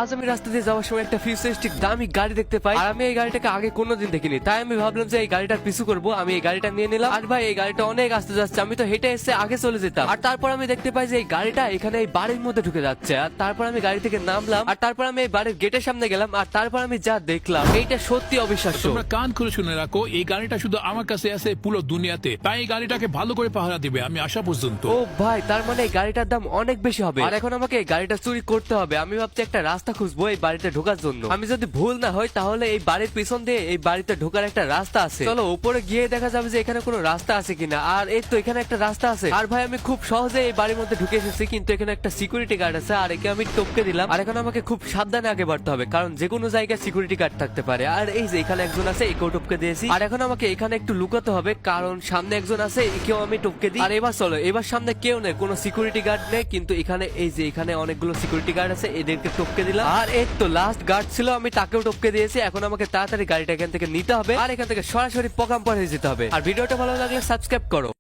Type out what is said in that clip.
আজ আমি রাস্তা দিয়ে যাওয়ার সময় একটা ফিউচারিস্টিক দামি গাড়ি দেখতে পাই, আর আমি এই গাড়িটাকে আগে কোনোদিন দেখিনি। তাই আমি ভাবলাম যে এই গাড়িটার পিছু করবো। আমি এই গাড়িটা নিয়ে নিলাম। আর ভাই এই গাড়িটা অনেক আস্তে যাচ্ছে, আমি তো হেঁটে এসে আগে চলে যেতাম। আর তারপর আমি দেখতে পাই যে এই গাড়িটা এখানে এই বাড়ির মধ্যে ঢুকে যাচ্ছে। আর তারপর আমি গাড়ি থেকে নামলাম, আর তারপর আমি এই বাড়ির গেটের সামনে গেলাম। আর তারপর আমি যা দেখলাম এইটা সত্যি অবিশ্বাস্য। তোমরা কান খুলে শুনে রাখো, এই গাড়িটা শুধু আমার কাছে আছে পুরো দুনিয়াতে। তাই এই গাড়িটাকে ভালো করে পাহারা দিবে আমি আসা পর্যন্ত। ও ভাই, তার মানে এই গাড়িটার দাম অনেক বেশি হবে। আর এখন আমাকে এই গাড়িটা চুরি করতে হবে। আমি ভাবছি একটা রাস্তা খুঁজবো এই বাড়িতে ঢোকার জন্য। আমি যদি ভুল না হয় তাহলে এই বাড়ির পিছন দিয়ে এই বাড়িতে ঢোকার একটা রাস্তা আছে। চলো উপরে গিয়ে দেখা যাবে যে এখানে কোনো রাস্তা আছে কিনা। আর এই তো এখানে একটা রাস্তা আছে। আর ভাই আমি খুব সহজে এই বাড়ির মধ্যে ঢুকে এসেছি, কিন্তু এখানে একটা সিকিউরিটি গার্ড আছে। আর একে আমি টপকে দিলাম। আর এখন আমাকে খুব সাবধানে আগে বাড়তে হবে, কারণ যে কোনো জায়গায় সিকিউরিটি গার্ড থাকতে পারে। আর এই যে এখানে একজন আছে, একেও টপকে দিয়েছি। আর এখন আমাকে এখানে একটু লুকাতে হবে, কারণ সামনে একজন আছে, একেও আমি টপকে দিই। আর এবার চলো, এবার সামনে কেউ নেই, কোনো সিকিউরিটি গার্ড নেই, কিন্তু এখানে এই যে এখানে অনেকগুলো সিকিউরিটি গার্ড আছে, এদেরকে টপকে দিলাম। আর এই তো লাস্ট গার্ড ছিল, আমি তাকেও টপকে দিয়েছি। এখন আমাকে তাড়াতাড়ি গাড়িটা এখান থেকে নিতে হবে, আর এখান থেকে সরাসরি প্রোগ্রাম পরে যেতে হবে। আর ভিডিওটা ভালো লাগলে সাবস্ক্রাইব করো।